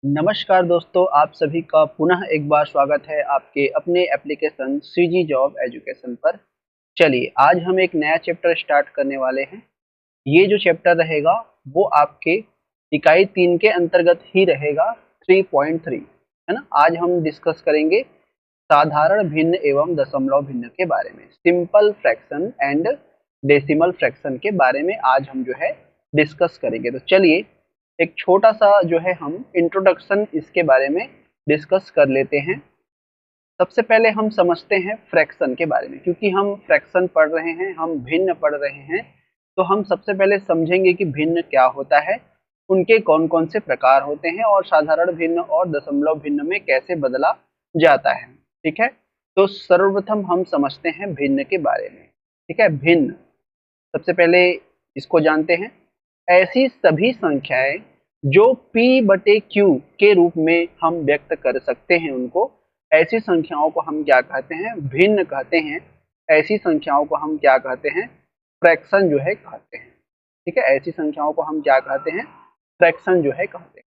नमस्कार दोस्तों, आप सभी का पुनः एक बार स्वागत है आपके अपने एप्लीकेशन सीजी जॉब एजुकेशन पर। चलिए, आज हम एक नया चैप्टर स्टार्ट करने वाले हैं। ये जो चैप्टर रहेगा वो आपके इकाई 3 के अंतर्गत ही रहेगा, 3.3 है ना। आज हम डिस्कस करेंगे साधारण भिन्न एवं दशमलव भिन्न के बारे में, simple fraction and decimal fraction के बारे में आज हम जो है डिस्कस करेंगे। तो चलिए एक छोटा सा जो है हम इंट्रोडक्शन इसके बारे में डिस्कस कर लेते हैं। सबसे पहले हम समझते हैं फ्रैक्शन के बारे में, क्योंकि हम फ्रैक्शन पढ़ रहे हैं, हम भिन्न पढ़ रहे हैं, तो हम सबसे पहले समझेंगे कि भिन्न क्या होता है, उनके कौन कौन से प्रकार होते हैं और साधारण भिन्न और दशमलव भिन्न में कैसे बदला जाता है। ठीक है, तो सर्वप्रथम हम समझते हैं भिन्न के बारे में। ठीक है, भिन्न सबसे पहले इसको जानते हैं। ऐसी सभी संख्याएं जो p बटे q के रूप में हम व्यक्त कर सकते हैं, उनको ऐसी संख्याओं को हम क्या कहते हैं, भिन्न कहते हैं। ऐसी संख्याओं को हम क्या कहते हैं, फ्रैक्शन जो है कहते हैं। ठीक है, ऐसी संख्याओं को हम क्या कहते हैं, फ्रैक्शन जो है कहते हैं।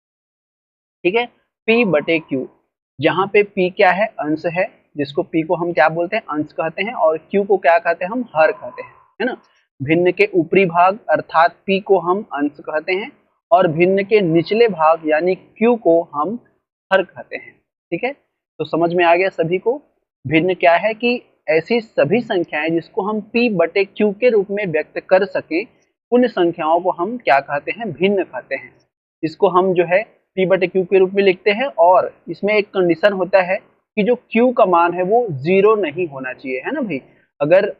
ठीक है, p बटे q, जहाँ पे p क्या है, अंश है, जिसको p को हम क्या बोलते हैं, अंश कहते हैं, और q को क्या कहते हैं, हम हर कहते हैं, है ना। भिन्न के ऊपरी भाग अर्थात p को हम अंश कहते हैं और भिन्न के निचले भाग यानी q को हम हर कहते हैं। ठीक है, तो समझ में आ गया सभी को। भिन्न क्या है कि ऐसी सभी संख्याएं जिसको हम p बटे q के रूप में व्यक्त कर सके, उन संख्याओं को हम क्या कहते हैं, भिन्न कहते हैं। इसको हम जो है p बटे q के रूप में लिखते हैं, और इसमें एक कंडीशन होता है कि जो q का मान है वो 0 नहीं होना चाहिए, है ना भाई। अगर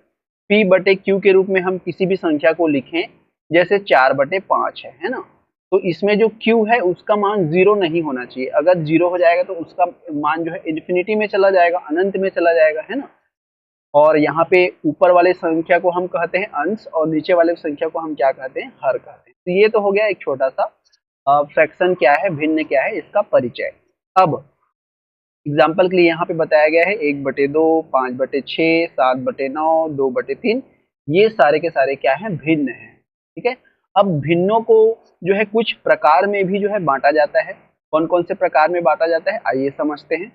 p बटे q के रूप में हम किसी भी संख्या को लिखें, जैसे 4/5 है ना, तो इसमें जो q है उसका मान 0 नहीं होना चाहिए। अगर 0 हो जाएगा तो उसका मान जो है इन्फिनिटी में चला जाएगा, अनंत में चला जाएगा, है ना। और यहाँ पे ऊपर वाले संख्या को हम कहते हैं अंश और नीचे वाले संख्या को हम क्या कहते हैं, हर कहते हैं। तो ये तो हो गया एक छोटा सा फ्रैक्शन क्या है, भिन्न क्या है, इसका परिचय। अब एग्जाम्पल के लिए यहाँ पे बताया गया है 1/2, 5/6, 7/9, 2/3, ये सारे के सारे क्या है, भिन्न है। ठीक है, अब भिन्नों को जो है कुछ प्रकार में भी जो है बांटा जाता है। कौन कौन से प्रकार में बांटा जाता है, आइए समझते हैं।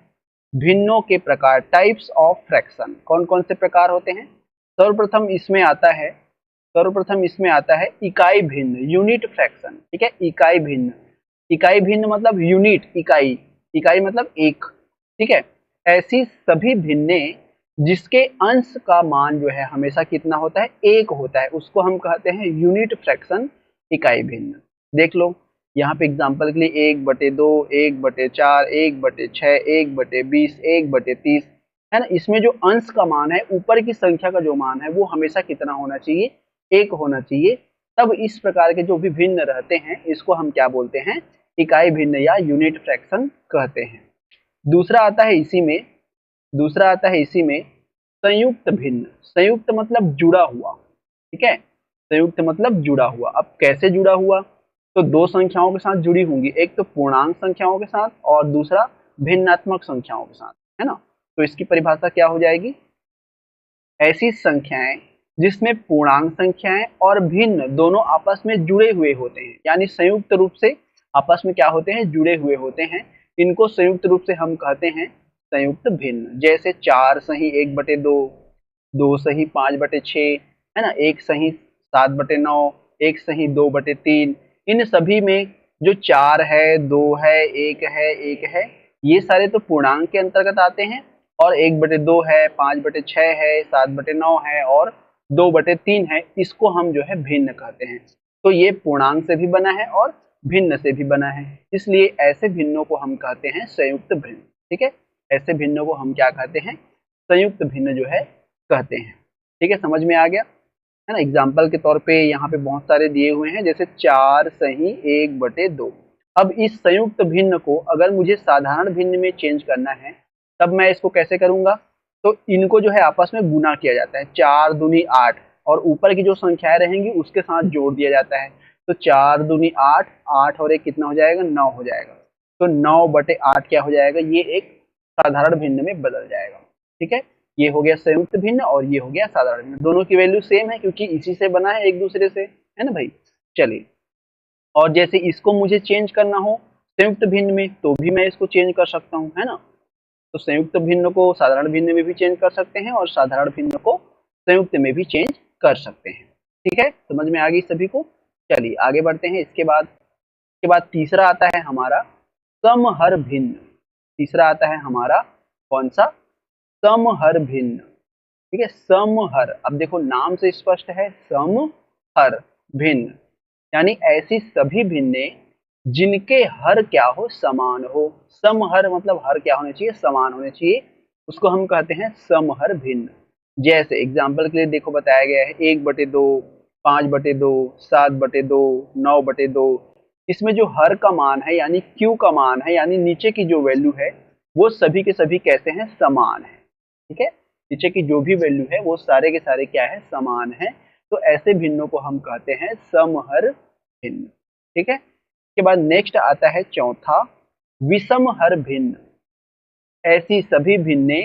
भिन्नों के प्रकार, टाइप्स ऑफ फ्रैक्शन, कौन कौन से प्रकार होते हैं। सर्वप्रथम इसमें आता है इकाई भिन्न, यूनिट फ्रैक्शन। ठीक है, इकाई भिन्न, इकाई भिन्न मतलब यूनिट, इकाई, इकाई मतलब एक। ठीक है, ऐसी सभी भिन्ने जिसके अंश का मान जो है हमेशा कितना होता है, एक होता है, उसको हम कहते हैं यूनिट फ्रैक्शन, इकाई भिन्न। देख लो यहाँ पे एग्जांपल के लिए 1/2, 1/4, 1/6, 1/20, 1/30, है ना। इसमें जो अंश का मान है, ऊपर की संख्या का जो मान है, वो हमेशा कितना होना चाहिए, एक होना चाहिए। तब इस प्रकार के जो भी भिन्न रहते हैं, इसको हम क्या बोलते हैं, इकाई भिन्न या यूनिट फ्रैक्शन कहते हैं। दूसरा आता है इसी में, दूसरा आता है इसी में संयुक्त भिन्न। संयुक्त मतलब जुड़ा हुआ। ठीक है, संयुक्त मतलब जुड़ा हुआ। अब कैसे जुड़ा हुआ, तो दो संख्याओं के साथ जुड़ी होंगी, एक तो पूर्णांक संख्याओं के साथ और दूसरा भिन्नात्मक संख्याओं के साथ, है ना। तो इसकी परिभाषा क्या हो जाएगी, ऐसी संख्याएं जिसमें पूर्णांक संख्याएं और भिन्न दोनों आपस में जुड़े हुए होते हैं, यानी संयुक्त रूप से आपस में क्या होते हैं, जुड़े हुए होते हैं, इनको संयुक्त रूप से हम कहते हैं संयुक्त भिन्न। जैसे 4 सही 1/2, 2 सही 5/6, है ना, 1 सही 7/9, 1 सही 2/3। इन सभी में जो 4 है, 2 है, 1 है, 1 है, ये सारे तो पूर्णांक के अंतर्गत आते हैं, और 1/2 है, 5/6 है, 7/9 है और 2/3 है, इसको हम जो है भिन्न कहते हैं। तो ये पूर्णांक से भी बना है और भिन्न से भी बना है, इसलिए ऐसे भिन्नों को हम कहते हैं संयुक्त भिन्न। ठीक है, ऐसे भिन्नों को हम क्या कहते हैं, संयुक्त भिन्न जो है कहते हैं। ठीक है, समझ में आ गया, है ना। एग्जाम्पल के तौर पे यहाँ पे बहुत सारे दिए हुए हैं, जैसे 4 सही 1/2। अब इस संयुक्त भिन्न को अगर मुझे साधारण भिन्न में चेंज करना है, तब मैं इसको कैसे करूंगा, तो इनको जो है आपस में गुना किया जाता है, 4 दूनी 8, और ऊपर की जो संख्याएं रहेंगी उसके साथ जोड़ दिया जाता है। तो 4 दूनी 8, 8 और 1 कितना हो जाएगा, 9 हो जाएगा। तो 9/8 क्या हो जाएगा, ये एक साधारण भिन्न में बदल जाएगा। ठीक है, ये हो गया संयुक्त भिन्न और ये हो गया साधारण भिन्न। दोनों की वैल्यू सेम है क्योंकि इसी से बना है एक दूसरे से, है ना भाई। चलिए, और जैसे इसको मुझे चेंज करना हो संयुक्त भिन्न में तो भी मैं इसको चेंज कर सकता हूँ, है ना। तो संयुक्त भिन्न को साधारण भिन्न में भी चेंज कर सकते हैं और साधारण भिन्न को संयुक्त में भी चेंज कर सकते हैं। ठीक है, समझ में आ गई सभी को। चलिए आगे बढ़ते हैं। इसके बाद तीसरा आता है हमारा समहर भिन्न। तीसरा आता है हमारा कौन सा? समहर भिन्न। ठीक है, समहर, अब देखो नाम से स्पष्ट है, समहर भिन्न यानी ऐसी सभी भिन्ने जिनके हर क्या हो? समान हो। समहर मतलब हर क्या होने चाहिए? समान होने चाहिए, उसको हम कहते हैं समहर भिन्न। जैसे एग्जाम्पल के लिए देखो बताया गया है 1/2, 5/2, 7/2, 9/2। इसमें जो हर का मान है यानी क्यू का मान है यानी नीचे की जो वैल्यू है वो सभी के सभी कैसे हैं? समान है। ठीक है, नीचे की जो भी वैल्यू है वो सारे के सारे क्या है? समान है। तो ऐसे भिन्नों को हम कहते हैं समहर भिन्न। ठीक है, इसके बाद नेक्स्ट आता है चौथा विषमहर भिन्न। ऐसी सभी भिन्ने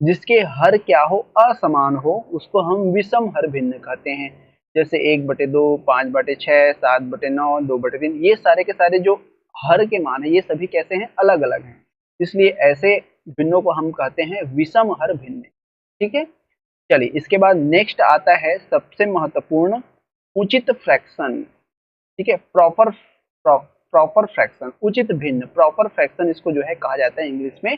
जिसके हर क्या हो? असमान हो, उसको हम विषमहर भिन्न कहते हैं। जैसे 1/2, 5/6, 7/9, 2/3, ये सारे के सारे जो हर के मान है ये सभी कैसे हैं? अलग अलग हैं, इसलिए ऐसे भिन्नों को हम कहते हैं विषमहर भिन्न। ठीक है, चलिए इसके बाद नेक्स्ट आता है सबसे महत्वपूर्ण उचित फ्रैक्शन। ठीक है, प्रॉपर फ्रैक्शन, उचित भिन्न, प्रॉपर फ्रैक्शन इसको जो है कहा जाता है इंग्लिश में,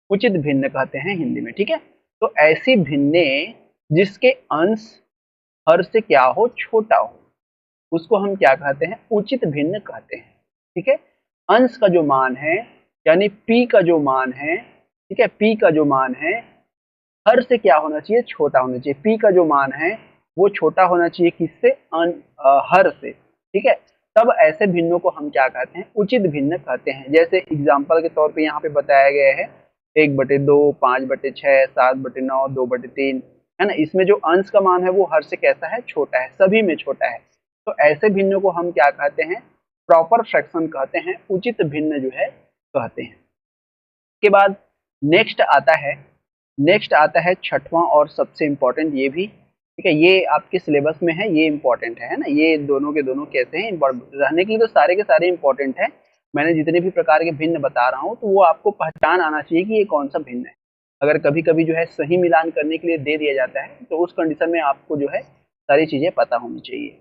उचित भिन्न कहते हैं हिंदी में। ठीक है, तो ऐसी भिन्ने जिसके अंश हर से क्या हो? छोटा हो, उसको हम क्या कहते हैं? उचित भिन्न कहते हैं। ठीक है, अंश का जो मान है यानी p का जो मान है, ठीक है, p का जो मान है हर से क्या होना चाहिए? छोटा होना चाहिए। p का जो मान है वो छोटा होना चाहिए किससे? हर से। ठीक है, तब ऐसे भिन्नों को हम क्या कहते हैं? उचित भिन्न कहते हैं। जैसे एग्जाम्पल के तौर पे यहाँ पे बताया गया है 1/2, 5/6, 7/9, 2/3, है ना। इसमें जो अंश का मान है वो हर से कैसा है? छोटा है, सभी में छोटा है। तो ऐसे भिन्नों को हम क्या कहते हैं? प्रॉपर फ्रैक्शन कहते हैं, उचित भिन्न जो है कहते हैं। के बाद नेक्स्ट आता है छठवां और सबसे इंपॉर्टेंट, ये भी ठीक है, ये आपके सिलेबस में है, ये इंपॉर्टेंट है ना। ये दोनों के दोनों कैसे हैं? रहने के लिए तो सारे के सारे इंपॉर्टेंट है। मैंने जितने भी प्रकार के भिन्न बता रहा हूँ तो वो आपको पहचान आना चाहिए कि ये कौन सा भिन्न है। अगर कभी कभी जो है सही मिलान करने के लिए दे दिया जाता है तो उस कंडीशन में आपको जो है सारी चीजें पता होनी चाहिए।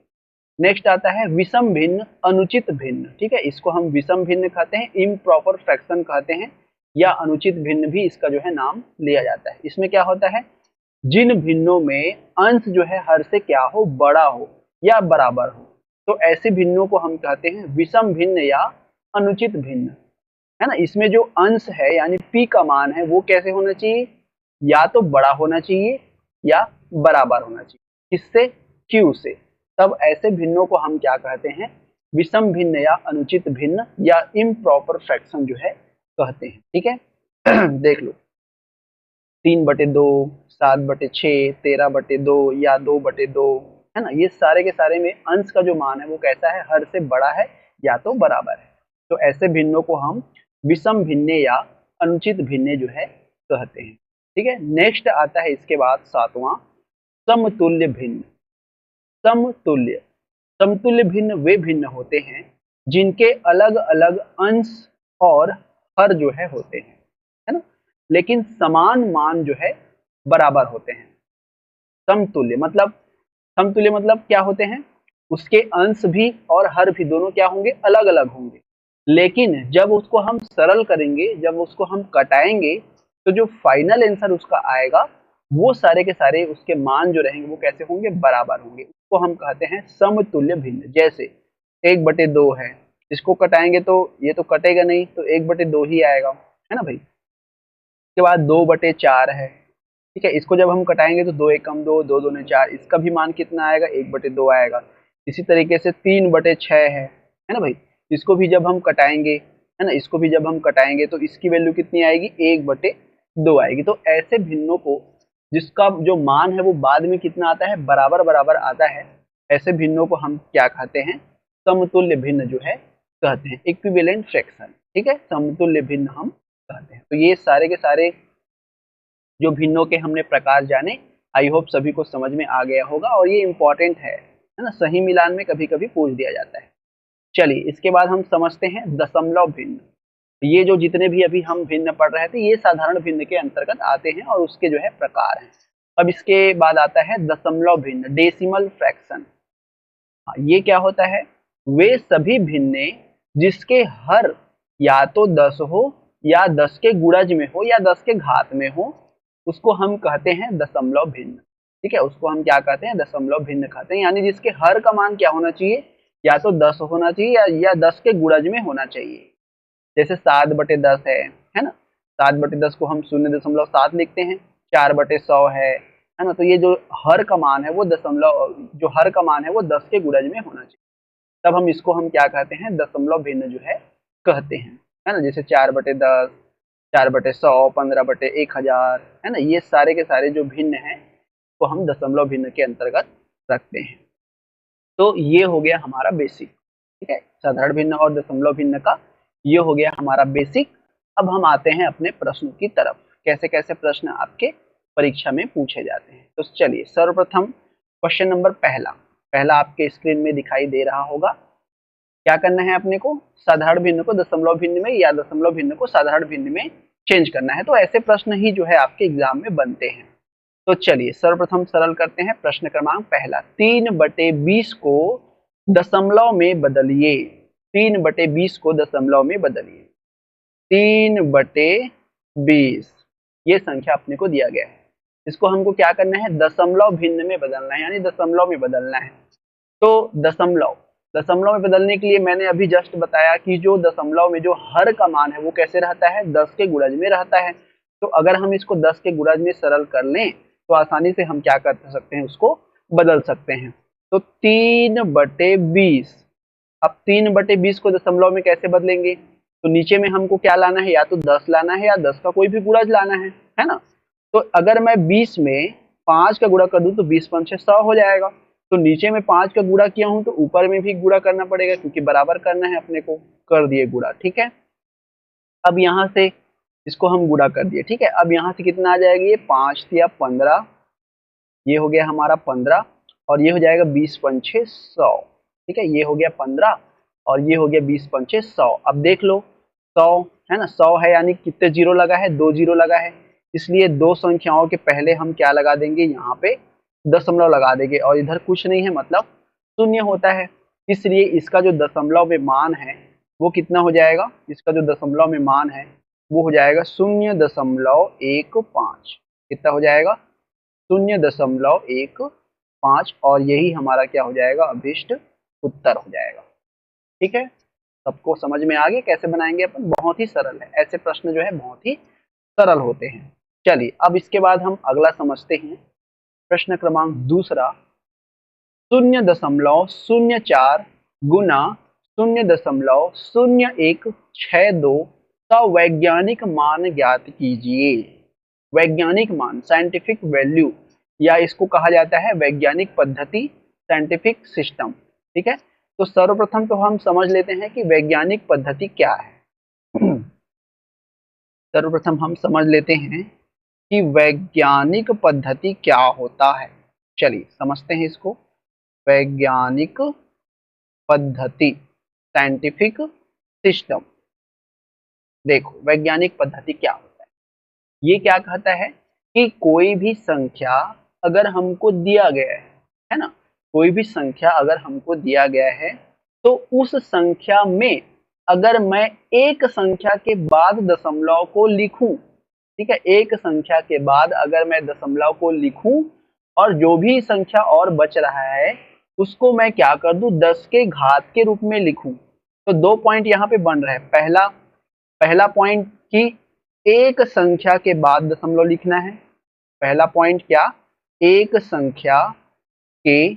नेक्स्ट आता है विषम भिन्न, अनुचित भिन्न। ठीक है, इसको हम विषम भिन्न कहते हैं, इम्प्रॉपर फ्रैक्शन कहते हैं, या अनुचित भिन्न भी इसका जो है नाम लिया जाता है। इसमें क्या होता है? जिन भिन्नों में अंश जो है हर से क्या हो? बड़ा हो या बराबर हो, तो ऐसे भिन्नों को हम कहते हैं विषम भिन्न या अनुचित भिन्न, है ना। इसमें जो अंश है यानी p का मान है वो कैसे होना चाहिए? या तो बड़ा होना चाहिए या बराबर होना चाहिए, किससे? q से। तब ऐसे भिन्नों को हम क्या कहते हैं? विषम भिन्न या अनुचित भिन्न या इम्प्रॉपर फ्रैक्शन जो है कहते हैं। ठीक है देख लो 3/2, 7/6, 13/2 या 2/2, है ना। ये सारे के सारे में अंश का जो मान है वो कैसा है? हर से बड़ा है या तो बराबर है। तो ऐसे भिन्नों को हम विषम भिन्ने या अनुचित भिन्ने जो है कहते हैं। ठीक है, नेक्स्ट आता है इसके बाद सातवां समतुल्य भिन्न। समतुल्य, समतुल्य भिन्न वे भिन्न होते हैं जिनके अलग अलग अंश और हर जो है होते हैं, है ना, लेकिन समान मान जो है बराबर होते हैं। समतुल्य मतलब क्या होते हैं? उसके अंश भी और हर भी दोनों क्या होंगे? अलग अलग होंगे, लेकिन जब उसको हम सरल करेंगे, जब उसको हम कटाएंगे, तो जो फाइनल आंसर उसका आएगा वो सारे के सारे उसके मान जो रहेंगे वो कैसे होंगे? बराबर होंगे। उसको हम कहते हैं समतुल्य भिन्न। जैसे 1/2 है, इसको कटाएंगे तो ये तो कटेगा नहीं, तो 1/2 ही आएगा, है ना भाई। इसके बाद 2/4 है, ठीक है, इसको जब हम कटाएंगे तो 2 1 कम 2, 2 दूने 4, इसका भी मान कितना आएगा? 1/2 आएगा। इसी तरीके से 3/6 है ना भाई, इसको भी जब हम कटाएंगे, है ना, इसको भी जब हम कटाएंगे तो इसकी वैल्यू कितनी आएगी? 1/2 आएगी। तो ऐसे भिन्नों को जिसका जो मान है वो बाद में कितना आता है? बराबर बराबर आता है, ऐसे भिन्नों को हम क्या कहते हैं? समतुल्य भिन्न जो है कहते हैं, इक्विवेलेंट फ्रैक्शन। ठीक है, समतुल्य भिन्न हम कहते हैं। तो ये सारे के सारे जो भिन्नों के हमने प्रकार जाने, आई होप सभी को समझ में आ गया होगा, और ये इंपॉर्टेंट है ना। सही मिलान में कभी कभी पूछ दिया जाता है। चलिए इसके बाद हम समझते हैं दशमलव भिन्न। ये जो जितने भी अभी हम भिन्न पढ़ रहे थे ये साधारण भिन्न के अंतर्गत आते हैं और उसके जो है प्रकार हैं। अब इसके बाद आता है दशमलव भिन्न, डेसिमल फ्रैक्शन। ये क्या होता है? वे सभी भिन्ने जिसके हर या तो 10 हो या 10 के गुणज में हो या 10 के घात में हो, उसको हम कहते हैं दशमलव भिन्न। ठीक है, उसको हम क्या कहते हैं? दशमलव भिन्न कहते हैं। यानी जिसके हर का मान क्या होना चाहिए? या तो 10 होना चाहिए या 10 के गुणज में होना चाहिए। जैसे 7/10 है ना, 7/10 को हम 0.7 लिखते हैं, 4/100 है ना। तो ये जो हर का मान है वो जो हर का मान है वो 10 के गुणज में होना चाहिए। तब हम इसको हम क्या कहते हैं? दशमलव भिन्न जो है कहते हैं, है ना। जैसे 4/10, 4/100, 15/1000, है ना। ये सारे के सारे जो भिन्न हैं तो हम दशमलव भिन्न के अंतर्गत रखते हैं। तो ये हो गया हमारा बेसिक। ठीक है, साधारण भिन्न और दशमलव भिन्न का ये हो गया हमारा बेसिक। अब हम आते हैं अपने प्रश्नों की तरफ, कैसे कैसे प्रश्न आपके परीक्षा में पूछे जाते हैं। तो चलिए सर्वप्रथम क्वेश्चन नंबर पहला आपके स्क्रीन में दिखाई दे रहा होगा। क्या करना है अपने को? साधारण भिन्न को दशमलव भिन्न में या दशमलव भिन्न को साधारण भिन्न में चेंज करना है। तो ऐसे प्रश्न ही जो है आपके एग्जाम में बनते हैं। तो चलिए सर्वप्रथम सरल करते हैं। प्रश्न क्रमांक पहला, 3/20 को दशमलव में बदलिए। 3/20 को दशमलव में बदलिए। 3/20 ये संख्या अपने को दिया गया है। इसको हमको क्या करना है? दशमलव भिन्न में बदलना है, यानी दशमलव में बदलना है। तो दशमलव में बदलने के लिए मैंने अभी जस्ट बताया कि जो दशमलव में जो हर का मान है वो कैसे रहता है? 10 के गुणज में रहता है। तो अगर हम इसको 10 के गुणज में सरल कर लें तो आसानी से हम क्या कर सकते हैं? उसको बदल सकते हैं। तो 3/20, अब 3/20 को दशमलव में कैसे बदलेंगे? तो नीचे में हमको क्या लाना है? या तो 10 लाना है या 10 का कोई भी गुणज लाना है ना। तो अगर मैं 20 में 5 का गुणा कर दूं तो 20 पंचे 100 हो जाएगा। तो नीचे में 5 का गुणा किया हूं तो ऊपर में भी गुणा करना पड़ेगा, क्योंकि बराबर करना है अपने को। कर दिए गुणा, ठीक है। अब यहाँ से इसको हम गुणा कर दिए, ठीक है। अब यहाँ से कितना आ जाएगा? ये 5 या 15, ये हो गया हमारा 15 और ये हो जाएगा 20 पंचे 100। ठीक है, ये हो गया 15 और ये हो गया 20 पंचे 100। अब देख लो 100 है ना, 100 है यानी कितने जीरो लगा है? 2 जीरो लगा है। इसलिए दो संख्याओं के पहले हम क्या लगा देंगे? यहाँ पे दशमलव लगा देंगे और इधर कुछ नहीं है, मतलब शून्य होता है। इसलिए इसका जो दशमलव में मान है वो कितना हो जाएगा? इसका जो दशमलव में मान है वो हो जाएगा 0.15। कितना हो जाएगा? 0.15 और यही हमारा क्या हो जाएगा? अभीष्ट उत्तर हो जाएगा। ठीक है, सबको समझ में आ गया कैसे बनाएंगे अपन? बहुत ही सरल है, ऐसे प्रश्न जो है बहुत ही सरल होते हैं। चलिए अब इसके बाद हम अगला समझते हैं। प्रश्न क्रमांक दूसरा, 0.04 गुना 0.0162 का वैज्ञानिक मान ज्ञात कीजिए। वैज्ञानिक मान, साइंटिफिक वैल्यू, या इसको कहा जाता है वैज्ञानिक पद्धति, साइंटिफिक सिस्टम। ठीक है, तो सर्वप्रथम तो हम समझ लेते हैं कि वैज्ञानिक पद्धति क्या है। सर्वप्रथम हम समझ लेते हैं कि वैज्ञानिक पद्धति क्या होता है। चलिए समझते हैं इसको। वैज्ञानिक पद्धति, साइंटिफिक सिस्टम। देखो वैज्ञानिक पद्धति क्या होता है? ये क्या कहता है कि कोई भी संख्या अगर हमको दिया गया है ना, कोई भी संख्या अगर हमको दिया गया है तो उस संख्या में अगर मैं एक संख्या के बाद दशमलव को लिखूं, ठीक है, एक संख्या के बाद अगर मैं दशमलव को लिखूं और जो भी संख्या और बच रहा है उसको मैं क्या कर दूं? 10 के घात के रूप में लिखूं। तो दो पॉइंट यहाँ पे बन रहे हैं। पहला पॉइंट कि एक संख्या के बाद दशमलव लिखना है। पहला पॉइंट क्या? एक संख्या के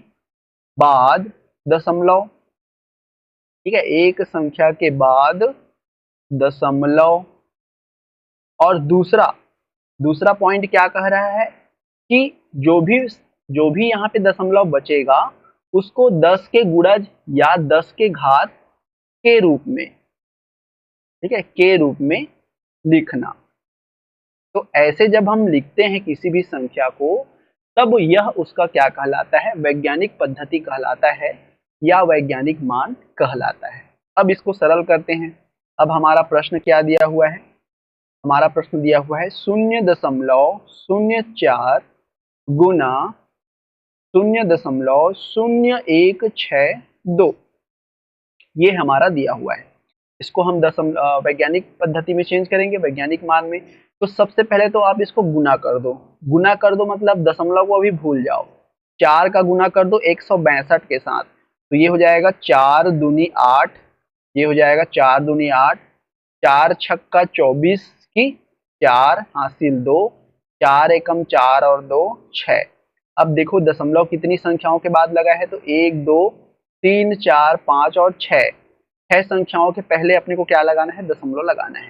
बाद दशमलव। ठीक है, एक संख्या के बाद दशमलव। और दूसरा पॉइंट क्या कह रहा है कि जो भी यहाँ पे दशमलव बचेगा उसको 10 के गुणज या 10 के घात के रूप में, ठीक है, के रूप में लिखना। तो ऐसे जब हम लिखते हैं किसी भी संख्या को तब यह उसका क्या कहलाता है? वैज्ञानिक पद्धति कहलाता है या वैज्ञानिक मान कहलाता है। अब इसको सरल करते हैं। अब हमारा प्रश्न क्या दिया हुआ है? हमारा प्रश्न दिया हुआ है 0.04 गुना 0.0162, ये हमारा दिया हुआ है। इसको हम वैज्ञानिक पद्धति में चेंज करेंगे, वैज्ञानिक मान में। तो सबसे पहले तो आप इसको गुना कर दो। गुना कर दो मतलब दशमलव को अभी भूल जाओ। 4 का गुना कर दो 162 के साथ, तो ये हो जाएगा 4 दूनी 8, ये हो जाएगा 4 दूनी 8, 4 छक्का 24 की 4 हासिल 2, 4 एकम 4 और 2 6। अब देखो दशमलव कितनी संख्याओं के बाद लगा है, तो 1 2 3 4 5 और 6 संख्याओं के पहले अपने को क्या लगाना है? दशमलव लगाना है।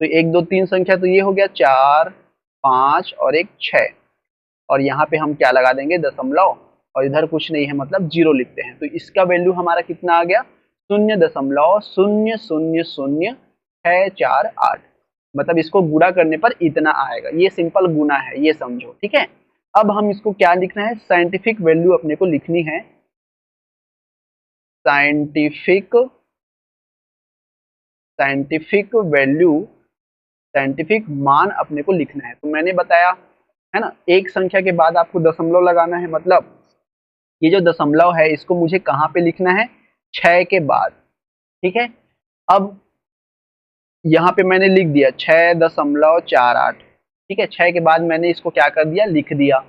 तो 1 2 3 संख्या, तो ये हो गया 4 5 और 1 6, और यहाँ पे हम क्या लगा देंगे? दशमलव, और इधर कुछ नहीं है मतलब 0 लिखते हैं। तो इसका वैल्यू हमारा कितना आ गया? 0.000648, मतलब इसको गुणा करने पर इतना आएगा। ये सिंपल गुना है, ये समझो, ठीक है। अब हम इसको क्या लिखना है? साइंटिफिक वैल्यू अपने को लिखनी है। साइंटिफिक वैल्यू, साइंटिफिक मान अपने को लिखना है। तो मैंने बताया है ना, एक संख्या के बाद आपको दशमलव लगाना है। मतलब ये जो दशमलव है इसको मुझे कहाँ पे लिखना है? 6 के बाद, ठीक है। अब यहाँ पे मैंने लिख दिया 6.48, ठीक है। 6 के बाद मैंने इसको क्या कर दिया? लिख दिया।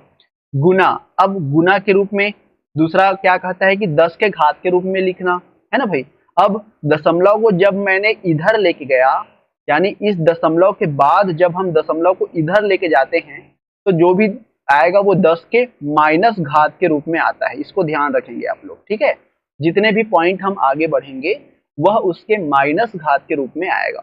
गुना, अब गुना के रूप में दूसरा क्या कहता है कि 10 के घात के रूप में लिखना है ना भाई। अब दशमलव को जब मैंने इधर लेके गया, यानी इस दशमलव के बाद जब हम दशमलव को इधर लेके जाते हैं, तो जो भी आएगा वो 10 के माइनस घात के रूप में आता है। इसको ध्यान रखेंगे आप लोग, ठीक है। जितने भी पॉइंट हम आगे बढ़ेंगे वह उसके माइनस घात के रूप में आएगा।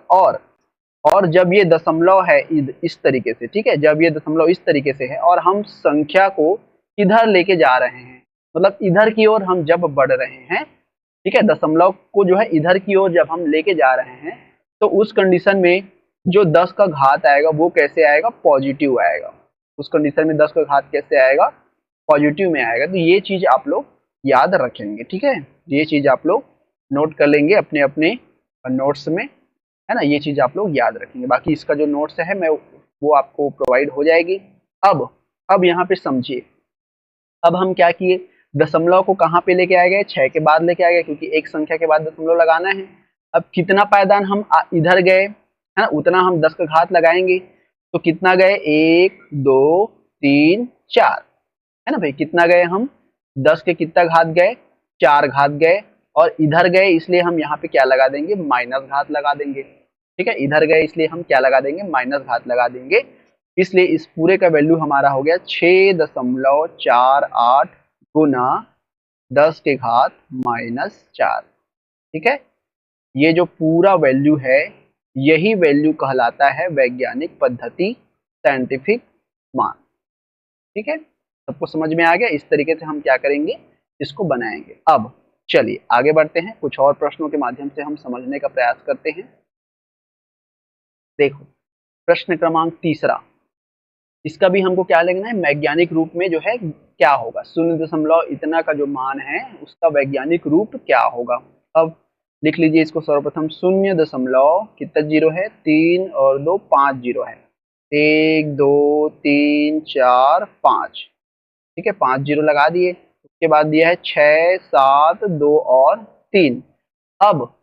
और जब ये दशमलव है इस तरीके से, ठीक है, जब ये दशमलव इस तरीके से है और हम संख्या को इधर लेके जा रहे हैं, मतलब इधर की ओर हम जब बढ़ रहे हैं, ठीक है, दशमलव को जो है इधर की ओर जब हम लेके जा रहे हैं, तो उस कंडीशन में जो 10 का घात आएगा वो कैसे आएगा? पॉजिटिव आएगा। उस कंडीशन में 10 का घात कैसे आएगा? पॉजिटिव में आएगा। तो ये चीज आप लोग याद रखेंगे, ठीक है। ये चीज आप लोग नोट कर लेंगे अपने अपने नोट्स में, है ना। ये चीज आप लोग याद रखेंगे। बाकी इसका जो नोट्स है मैं वो आपको प्रोवाइड हो जाएगी। अब यहाँ पे समझिए, अब हम क्या किए? दशमलव को कहाँ पे लेके आ गए? 6 के बाद लेके आ गए, क्योंकि एक संख्या के बाद दशमलव लगाना है। अब कितना पायदान हम इधर गए, है ना, उतना हम 10 का घात लगाएंगे। तो कितना गए? 1 2 3 4, है ना भाई। कितना गए हम? 10 के कितना घात गए? 4 घात गए। और इधर गए इसलिए हम यहाँ पे क्या लगा देंगे? माइनस घात लगा देंगे, ठीक है। इधर गए इसलिए हम क्या लगा देंगे? माइनस घात लगा देंगे। इसलिए इस पूरे का वैल्यू हमारा हो गया 6.48 गुना 10 के घात -4, ठीक है। ये जो पूरा वैल्यू है, यही वैल्यू कहलाता है वैज्ञानिक पद्धति, साइंटिफिक मान, ठीक है। सबको समझ में आ गया? इस तरीके से हम क्या करेंगे? इसको बनाएंगे। अब चलिए आगे बढ़ते हैं, कुछ और प्रश्नों के माध्यम से हम समझने का प्रयास करते हैं। देखो प्रश्न क्रमांक 3, इसका भी हमको क्या लिखना है? वैज्ञानिक रूप में जो है क्या होगा? 0 इतना का जो मान है उसका वैज्ञानिक रूप क्या होगा? अब लिख लीजिए इसको सर्वप्रथम। 0 कितना जीरो है? 3 और 2 5 जीरो है। 1 2 3 4 5, ठीक है, 5 जीरो लगा दिए। उसके बाद दिया है 6 7 2 और 3। अब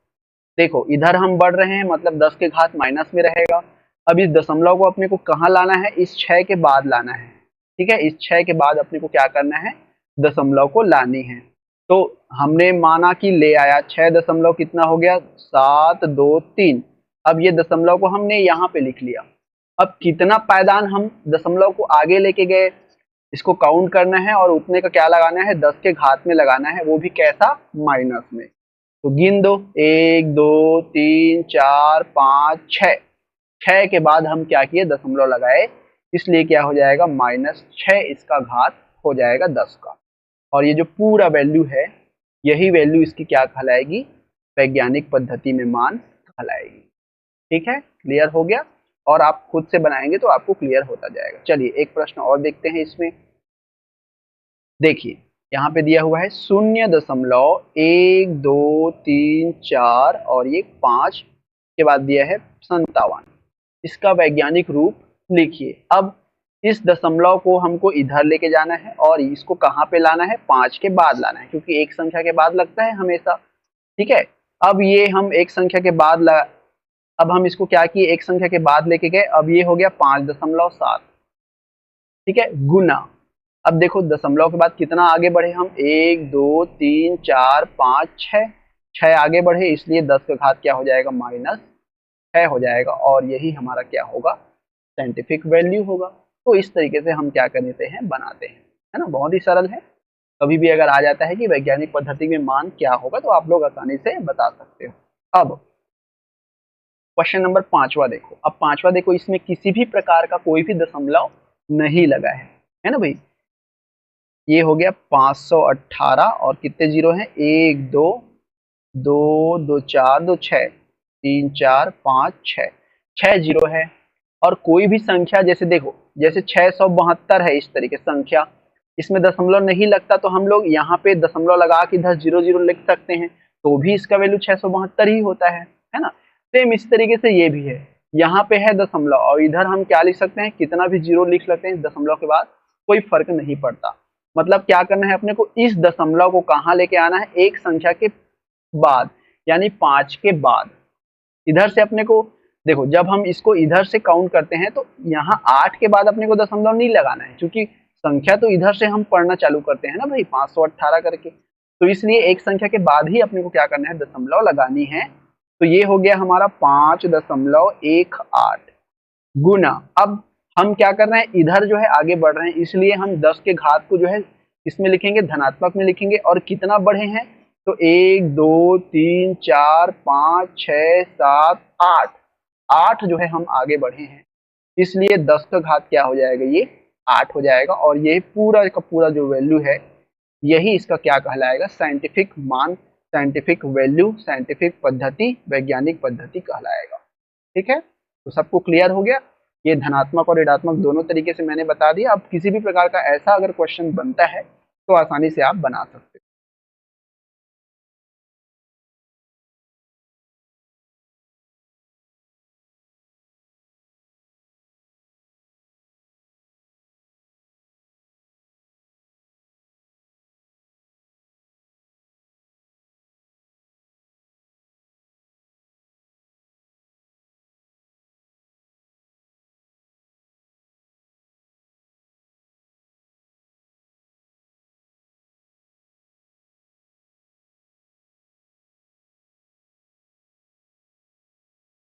देखो इधर हम बढ़ रहे हैं, मतलब 10 के घात माइनस में रहेगा। अब इस दशमलव को अपने को कहाँ लाना है? इस 6 के बाद लाना है, ठीक है। इस 6 के बाद अपने को क्या करना है? दशमलव को लानी है। तो हमने माना कि ले आया 6 दशमलव कितना हो गया? 7 2 3। अब ये दशमलव को हमने यहाँ पे लिख लिया। अब कितना पायदान हम दशमलव को आगे लेके गए, इसको काउंट करना है और उतने का क्या लगाना है? 10 के घात में लगाना है, वो भी कैसा? माइनस में। तो गिन दो, 1 2 3 4 5 6। 6 के बाद हम क्या किए? दशमलव लगाए, इसलिए क्या हो जाएगा? -6, इसका घात हो जाएगा 10 का। और ये जो पूरा वैल्यू है, यही वैल्यू इसकी क्या कहलाएगी? वैज्ञानिक पद्धति में मान कहलाएगी, ठीक है। क्लियर हो गया? और आप खुद से बनाएंगे तो आपको क्लियर होता जाएगा। चलिए एक प्रश्न और देखते हैं इसमें। देखिए यहाँ पे दिया हुआ है 0.1234 और ये 5 के बाद दिया है 57। इसका वैज्ञानिक रूप लिखिए। अब इस दशमलव को हमको इधर लेके जाना है और इसको कहाँ पे लाना है, 5 के बाद लाना है, क्योंकि एक संख्या के बाद लगता है हमेशा। ठीक है, अब ये हम एक संख्या के बाद अब हम इसको क्या किए, एक संख्या के बाद लेके गए, अब ये हो गया 5.7। ठीक है, गुना। अब देखो दशमलव के बाद कितना आगे बढ़े हम, 1 2 3 4 5 6 आगे बढ़े, इसलिए 10 का घात क्या हो जाएगा, -6 हो जाएगा, और यही हमारा क्या होगा, साइंटिफिक वैल्यू होगा। तो इस तरीके से हम क्या करते हैं, बनाते हैं, है ना, बहुत ही सरल है। कभी भी अगर आ जाता है कि वैज्ञानिक पद्धति में मान क्या होगा तो आप लोग आसानी से बता सकते हो। अब क्वेश्चन नंबर 5वां देखो। अब 5वां देखो, इसमें किसी भी प्रकार का कोई भी दशमलव नहीं लगा है ना भाई। ये हो गया 518 और कितने जीरो हैं, 1 2 2 2 4 2 6 3 4 5 6 6 जीरो है। और कोई भी संख्या जैसे देखो, जैसे 672 है, इस तरीके संख्या, इसमें दशमलव नहीं लगता तो हम लोग यहाँ पे दशमलव लगा के इधर 00 लिख सकते हैं, तो भी इसका वैल्यू 672 ही होता है ना। सेम इस तरीके से ये भी है, यहाँ पे है दशमलव और इधर हम क्या लिख सकते हैं, कितना भी जीरो लिख सकते हैं दशमलव के बाद, कोई फर्क नहीं पड़ता। मतलब क्या करना है अपने को, इस दशमलव को कहाँ लेके आना है, एक संख्या के बाद, यानी 5 के बाद। इधर से अपने को देखो, जब हम इसको इधर से काउंट करते हैं तो यहाँ 8 के बाद अपने को दशमलव नहीं लगाना है, क्योंकि संख्या तो इधर से हम पढ़ना चालू करते हैं ना भाई, 518 करके, तो इसलिए एक संख्या के बाद ही अपने को क्या करना है, दशमलव लगानी है। तो ये हो गया हमारा 5.18 गुना। अब हम क्या कर रहे हैं, इधर जो है आगे बढ़ रहे हैं, इसलिए हम 10 के घात को जो है इसमें लिखेंगे, धनात्मक में लिखेंगे, और कितना बढ़े हैं, तो 1 2 3 4 5 6 7 8 जो है हम आगे बढ़े हैं, इसलिए 10 का घात क्या हो जाएगा, ये 8 हो जाएगा। और ये पूरा का पूरा जो वैल्यू है, यही इसका क्या कहलाएगा, साइंटिफिक मान, साइंटिफिक वैल्यू, साइंटिफिक पद्धति, वैज्ञानिक पद्धति कहलाएगा। ठीक है, तो सबको क्लियर हो गया। ये धनात्मक और ऋणात्मक दोनों तरीके से मैंने बता दिया। अब किसी भी प्रकार का ऐसा अगर क्वेश्चन बनता है तो आसानी से आप बना सकते हैं।